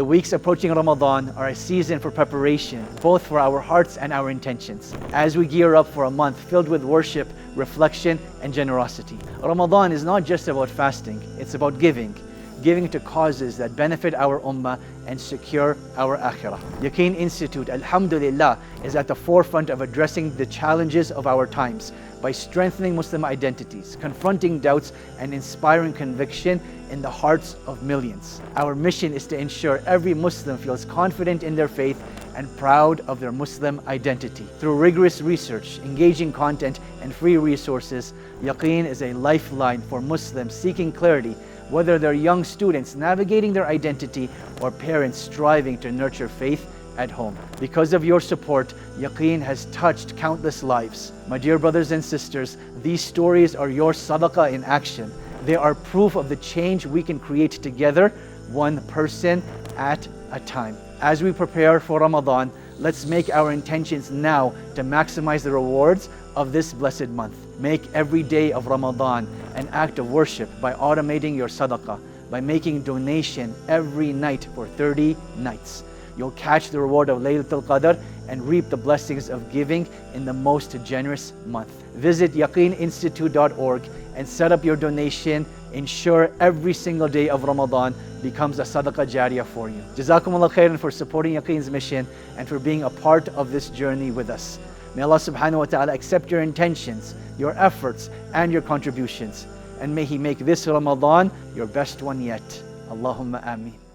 The weeks approaching Ramadan are a season for preparation, both for our hearts and our intentions, as we gear up for a month filled with worship, reflection, and generosity. Ramadan is not just about fasting, it's about giving to causes that benefit our ummah and secure our akhirah. Yaqeen Institute, alhamdulillah, is at the forefront of addressing the challenges of our times by strengthening Muslim identities, confronting doubts, and inspiring conviction in the hearts of millions. Our mission is to ensure every Muslim feels confident in their faith and proud of their Muslim identity. Through rigorous research, engaging content, and free resources, Yaqeen is a lifeline for Muslims seeking clarity, whether they're young students navigating their identity or parents striving to nurture faith at home. Because of your support, Yaqeen has touched countless lives. My dear brothers and sisters, these stories are your sadaqah in action. They are proof of the change we can create together, one person at a time. As we prepare for Ramadan, let's make our intentions now to maximize the rewards of this blessed month. Make every day of Ramadan an act of worship by automating your sadaqah, by making donation every night for 30 nights. You'll catch the reward of Laylatul Qadr and reap the blessings of giving in the most generous month. Visit yaqeeninstitute.org and set up your donation. Ensure every single day of Ramadan becomes a sadaqah jariyah for you. Jazakumullah khairan for supporting Yaqeen's mission and for being a part of this journey with us. May Allah subhanahu wa ta'ala accept your intentions, your efforts, and your contributions. And may He make this Ramadan your best one yet. Allahumma ameen.